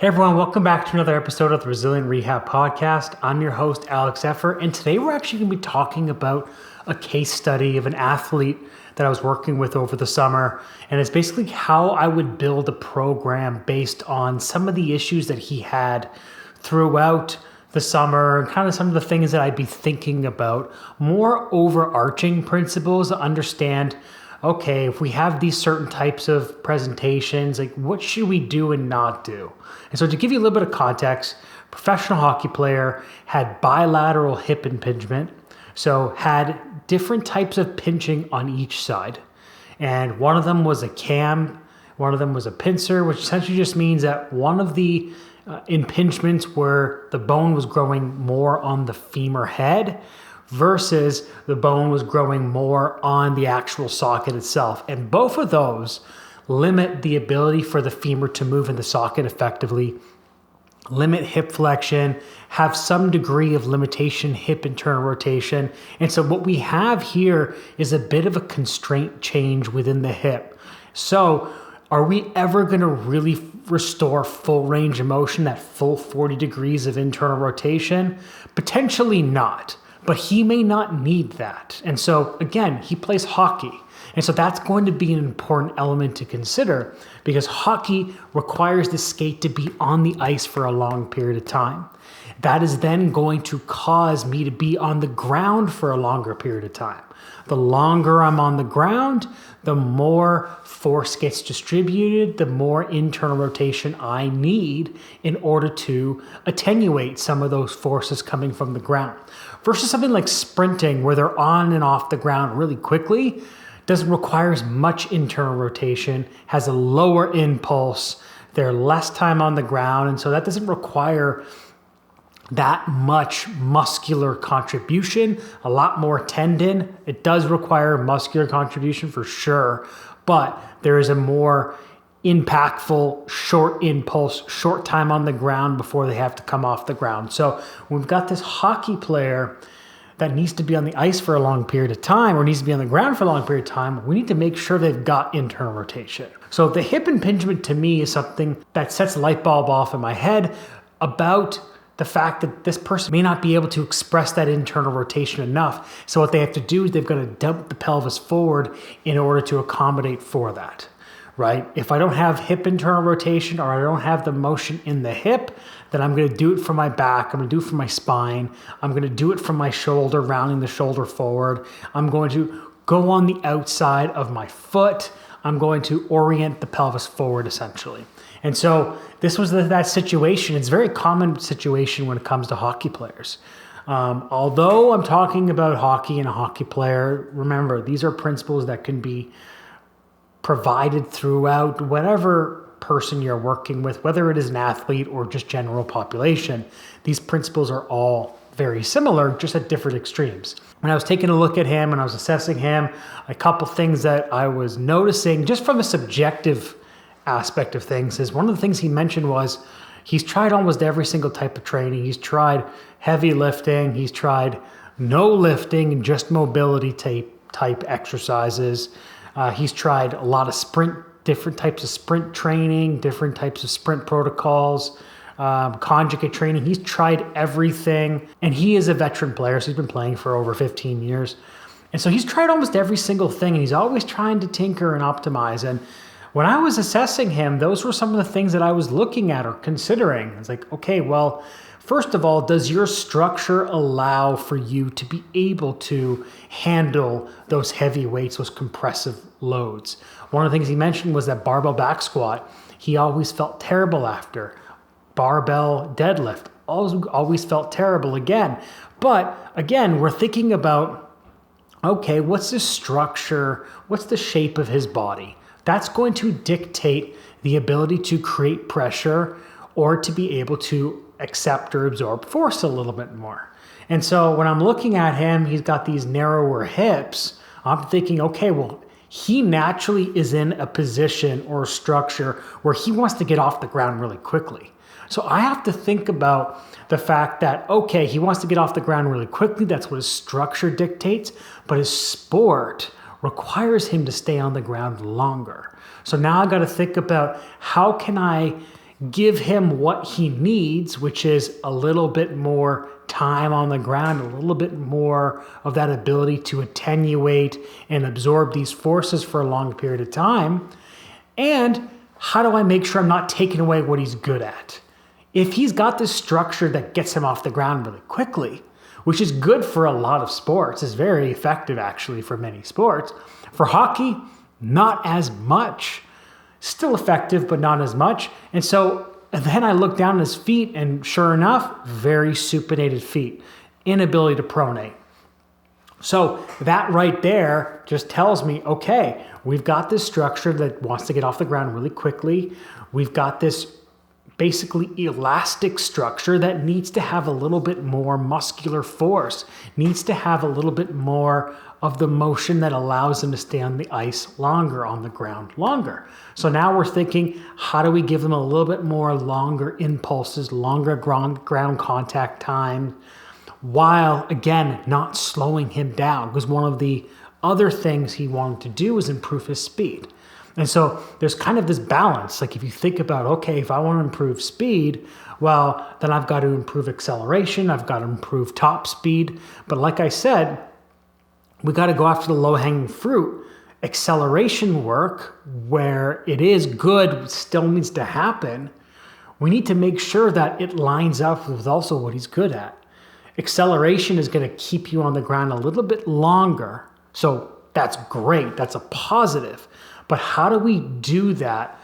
Hey everyone, welcome back to another episode of the Resilient Rehab Podcast. I'm your host, Alex Effer, and today we're actually going to be talking about a case study of an athlete that I was working with over the summer, and it's basically how I would build a program based on some of the issues that he had throughout the summer and kind of some of the things that I'd be thinking about, more overarching principles to understand, okay, if we have these certain types of presentations, like what should we do and not do? And so to give you a little bit of context, professional hockey player had bilateral hip impingement, so had different types of pinching on each side. And one of them was a cam, one of them was a pincer, which essentially just means that one of the impingements where the bone was growing more on the femur head versus the bone was growing more on the actual socket itself. And both of those limit the ability for the femur to move in the socket effectively, limit hip flexion, have some degree of limitation hip internal rotation. And so what we have here is a bit of a constraint change within the hip. So are we ever going to really restore full range of motion, that full 40 degrees of internal rotation? Potentially not, but he may not need that. And so again, he plays hockey. And so that's going to be an important element to consider because hockey requires the skate to be on the ice for a long period of time. That is then going to cause me to be on the ground for a longer period of time. The longer I'm on the ground, the more force gets distributed, the more internal rotation I need in order to attenuate some of those forces coming from the ground. Versus something like sprinting where they're on and off the ground really quickly, doesn't require as much internal rotation, has a lower impulse, they're less time on the ground, and so that doesn't require that much muscular contribution, a lot more tendon. It does require muscular contribution for sure, but there is a more impactful, short impulse, short time on the ground before they have to come off the ground. So we've got this hockey player that needs to be on the ice for a long period of time or needs to be on the ground for a long period of time. We need to make sure they've got internal rotation. So the hip impingement to me is something that sets a light bulb off in my head about the fact that this person may not be able to express that internal rotation enough. So what they have to do is they've got to dump the pelvis forward in order to accommodate for that, right? If I don't have hip internal rotation or I don't have the motion in the hip, then I'm going to do it from my back. I'm going to do it from my spine. I'm going to do it from my shoulder, rounding the shoulder forward. I'm going to go on the outside of my foot. I'm going to orient the pelvis forward essentially. And so this was that situation. It's a very common situation when it comes to hockey players. Although I'm talking about hockey and a hockey player, remember, these are principles that can be provided throughout whatever person you're working with, whether it is an athlete or just general population. These principles are all very similar, just at different extremes. When I was taking a look at him and I was assessing him, a couple things that I was noticing just from a subjective aspect of things is one of the things he mentioned was he's tried almost every single type of training. He's tried heavy lifting, he's tried no lifting and just mobility type exercises. He's tried a lot of different types of sprint training, different types of sprint protocols, conjugate training. He's tried everything, and he is a veteran player, so he's been playing for over 15 years. And so he's tried almost every single thing, and he's always trying to tinker and optimize. And when I was assessing him, those were some of the things that I was looking at or considering. It's like, okay, well, first of all, does your structure allow for you to be able to handle those heavy weights, those compressive loads? One of the things he mentioned was that barbell back squat, he always felt terrible after. Barbell deadlift, always felt terrible again. But again, we're thinking about, okay, what's the structure? What's the shape of his body? That's going to dictate the ability to create pressure or to be able to accept or absorb force a little bit more. And so when I'm looking at him, he's got these narrower hips. I'm thinking, okay, well, he naturally is in a position or a structure where he wants to get off the ground really quickly. So I have to think about the fact that, okay, he wants to get off the ground really quickly. That's what his structure dictates, but his sport requires him to stay on the ground longer. So now I got to think about how can I give him what he needs, which is a little bit more time on the ground, a little bit more of that ability to attenuate and absorb these forces for a long period of time. And how do I make sure I'm not taking away what he's good at? If he's got this structure that gets him off the ground really quickly, which is good for a lot of sports, is very effective actually for many sports. For hockey, not as much. Still effective, but not as much. And then I look down at his feet, and sure enough, very supinated feet, inability to pronate. So that right there just tells me, okay, we've got this structure that wants to get off the ground really quickly. We've got this basically elastic structure that needs to have a little bit more muscular force, needs to have a little bit more of the motion that allows them to stay on the ice longer, on the ground longer. So now we're thinking, how do we give them a little bit more longer impulses, longer ground contact time, while again, not slowing him down? Because one of the other things he wanted to do was improve his speed. And so there's kind of this balance. Like if you think about, okay, if I want to improve speed, well, then I've got to improve acceleration. I've got to improve top speed. But like I said, we got to go after the low-hanging fruit. Acceleration work, where it is good, still needs to happen. We need to make sure that it lines up with also what he's good at. Acceleration is going to keep you on the ground a little bit longer. So that's great. That's a positive. But how do we do that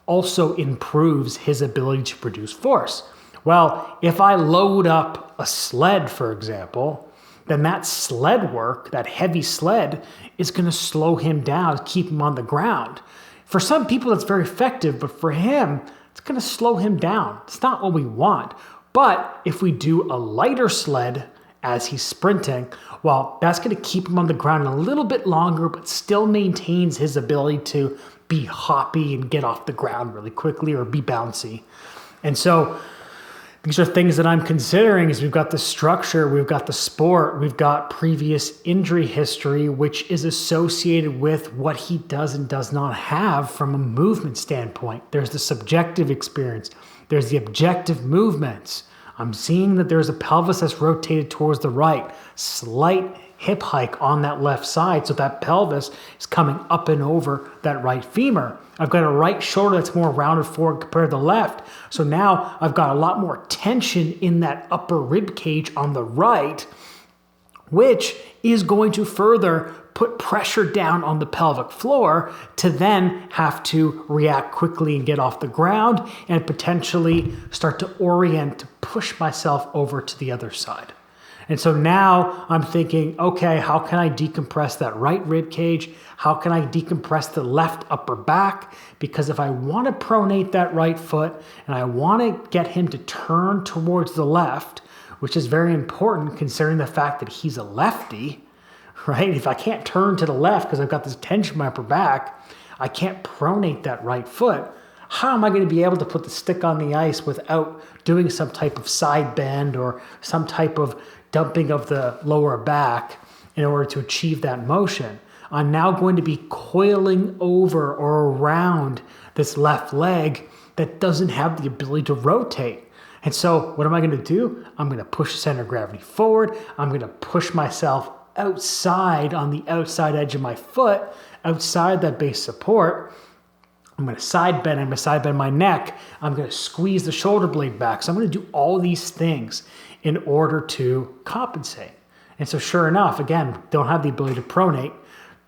also improves his ability to produce force? Well, if I load up a sled, for example, then that sled work, that heavy sled, is going to slow him down, keep him on the ground. For some people, that's very effective, but for him, it's going to slow him down. It's not what we want. But if we do a lighter sled as he's sprinting, well, that's going to keep him on the ground a little bit longer, but still maintains his ability to be hoppy and get off the ground really quickly or be bouncy. And so these are things that I'm considering. Is we've got the structure, we've got the sport, we've got previous injury history, which is associated with what he does and does not have from a movement standpoint. There's the subjective experience. There's the objective movements. I'm seeing that there's a pelvis that's rotated towards the right, slight hip hike on that left side, so that pelvis is coming up and over that right femur. I've got a right shoulder that's more rounded forward compared to the left, so now I've got a lot more tension in that upper rib cage on the right, which is going to further put pressure down on the pelvic floor to then have to react quickly and get off the ground and potentially start to orient to push myself over to the other side. And so now I'm thinking, okay, how can I decompress that right rib cage? How can I decompress the left upper back? Because if I want to pronate that right foot and I want to get him to turn towards the left, which is very important considering the fact that he's a lefty, right? If I can't turn to the left because I've got this tension in my upper back, I can't pronate that right foot. How am I going to be able to put the stick on the ice without doing some type of side bend or some type of dumping of the lower back in order to achieve that motion? I'm now going to be coiling over or around this left leg that doesn't have the ability to rotate. And so what am I going to do? I'm going to push the center of gravity forward. I'm going to push myself outside on the outside edge of my foot, outside that base support. I'm going to side bend. I'm going to side bend my neck. I'm going to squeeze the shoulder blade back. So I'm going to do all these things in order to compensate. And so sure enough, again, don't have the ability to pronate,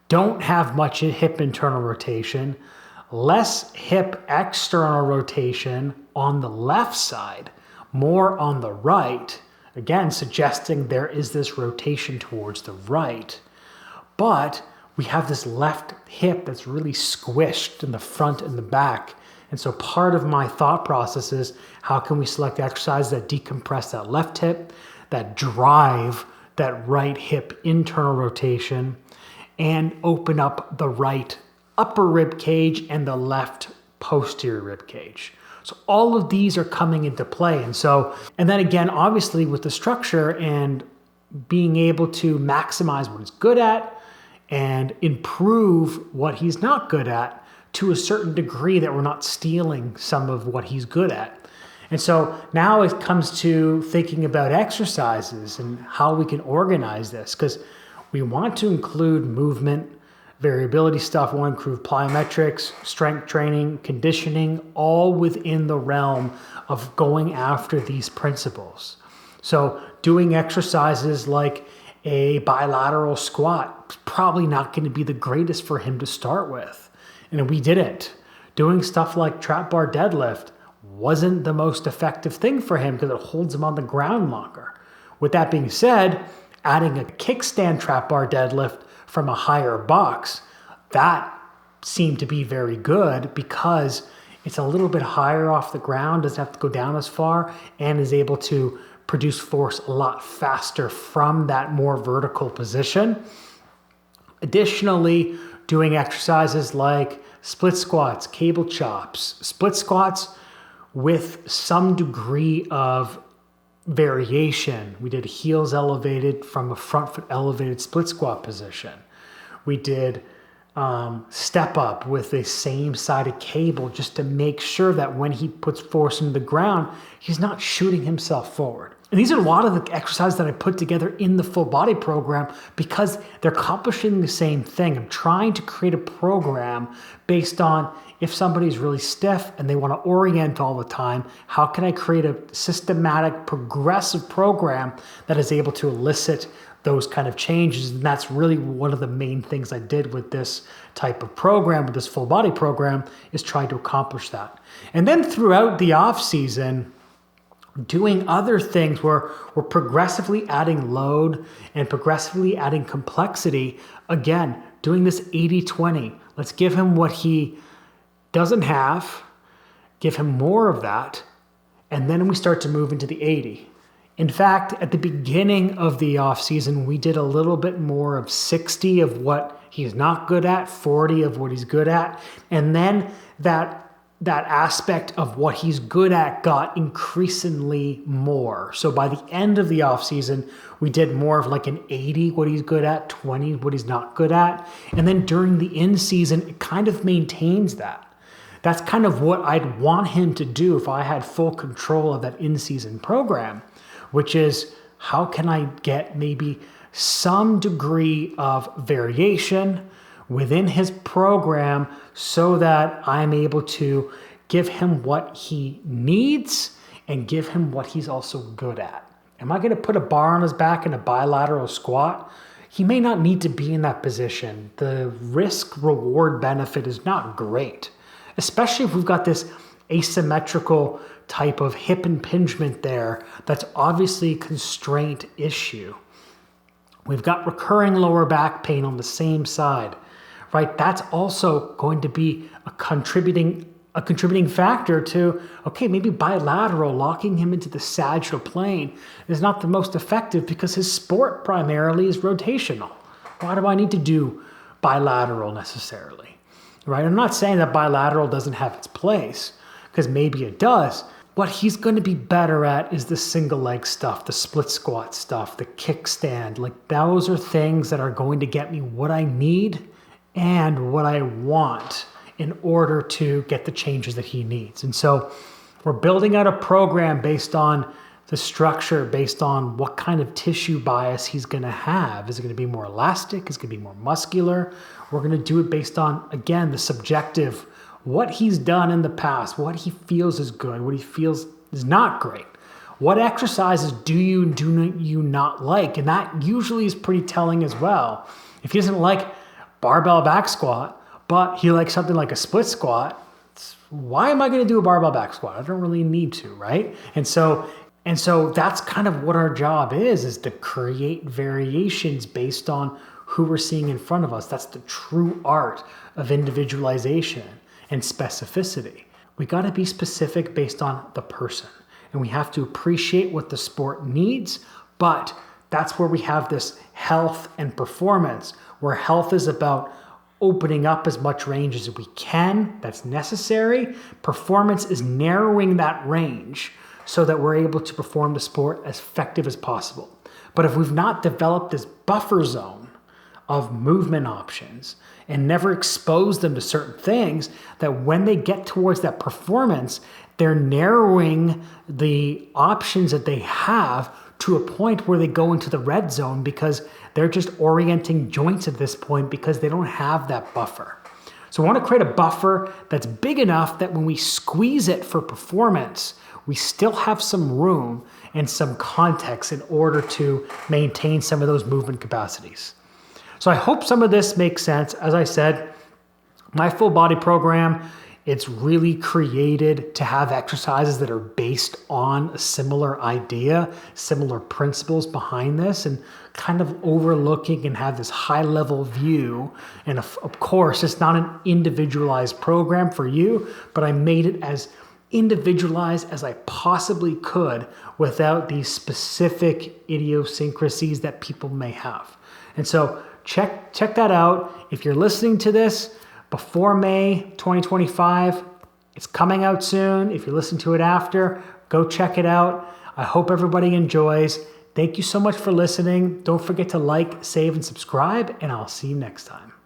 don't have much hip internal rotation, less hip external rotation on the left side, more on the right, again, suggesting there is this rotation towards the right. But we have this left hip that's really squished in the front and the back. And so part of my thought process is, how can we select exercises that decompress that left hip, that drive that right hip internal rotation, and open up the right upper rib cage and the left posterior rib cage. So all of these are coming into play. And then again, obviously with the structure and being able to maximize what he's good at and improve what he's not good at, to a certain degree that we're not stealing some of what he's good at. And so now it comes to thinking about exercises and how we can organize this, because we want to include movement, variability stuff, we want to include plyometrics, strength training, conditioning, all within the realm of going after these principles. So doing exercises like a bilateral squat is probably not going to be the greatest for him to start with. And we didn't. Doing stuff like trap bar deadlift wasn't the most effective thing for him because it holds him on the ground longer. With that being said, adding a kickstand trap bar deadlift from a higher box, that seemed to be very good because it's a little bit higher off the ground, doesn't have to go down as far, and is able to produce force a lot faster from that more vertical position. Additionally, doing exercises like split squats, cable chops, split squats with some degree of variation. We did heels elevated from a front foot elevated split squat position. We did step up with the same sided cable just to make sure that when he puts force into the ground, he's not shooting himself forward. And these are a lot of the exercises that I put together in the full body program because they're accomplishing the same thing. I'm trying to create a program based on if somebody's really stiff and they want to orient all the time, how can I create a systematic, progressive program that is able to elicit those kind of changes? And that's really one of the main things I did with this type of program, with this full body program, is trying to accomplish that. And then throughout the off season, doing other things where we're progressively adding load and progressively adding complexity. Again, doing this 80-20. Let's give him what he doesn't have, give him more of that, and then we start to move into the 80. In fact, at the beginning of the off season, we did a little bit more of 60 of what he's not good at, 40 of what he's good at, and then that aspect of what he's good at got increasingly more. So by the end of the off season, we did more of like an 80 what he's good at, 20 what he's not good at, and then during the in season, it kind of maintains that. That's kind of what I'd want him to do if I had full control of that in-season program, which is how can I get maybe some degree of variation within his program so that I'm able to give him what he needs and give him what he's also good at. Am I going to put a bar on his back in a bilateral squat? He may not need to be in that position. The risk-reward benefit is not great, especially if we've got this asymmetrical type of hip impingement there that's obviously a constraint issue. We've got recurring lower back pain on the same side, right? That's also going to be a contributing factor to, okay, maybe bilateral, locking him into the sagittal plane is not the most effective because his sport primarily is rotational. Why do I need to do bilateral necessarily? Right? I'm not saying that bilateral doesn't have its place, because maybe it does. What he's going to be better at is the single leg stuff, the split squat stuff, the kickstand. Like those are things that are going to get me what I need and what I want in order to get the changes that he needs. And so we're building out a program based on the structure, based on what kind of tissue bias he's going to have. Is it going to be more elastic? Is it going to be more muscular? We're going to do it based on, again, the subjective, what he's done in the past, what he feels is good, what he feels is not great. What exercises do you not like? And that usually is pretty telling as well. If he doesn't like barbell back squat, but he likes something like a split squat, why am I going to do a barbell back squat? I don't really need to, right? And so that's kind of what our job is to create variations based on who we're seeing in front of us. That's the true art of individualization and specificity. We got to be specific based on the person, and we have to appreciate what the sport needs, but that's where we have this health and performance, where health is about opening up as much range as we can, that's necessary. Performance is narrowing that range so that we're able to perform the sport as effective as possible. But if we've not developed this buffer zone of movement options and never expose them to certain things, that when they get towards that performance, they're narrowing the options that they have to a point where they go into the red zone because they're just orienting joints at this point because they don't have that buffer. So I want to create a buffer that's big enough that when we squeeze it for performance, we still have some room and some context in order to maintain some of those movement capacities. So I hope some of this makes sense. As I said, my full body program, it's really created to have exercises that are based on a similar idea, similar principles behind this, and kind of overlooking and have this high level view. And of course, it's not an individualized program for you, but I made it as individualized as I possibly could without these specific idiosyncrasies that people may have. And so check that out. If you're listening to this before May 2025, it's coming out soon. If you're listening to it after, go check it out. I hope everybody enjoys. Thank you so much for listening. Don't forget to like, save, and subscribe, and I'll see you next time.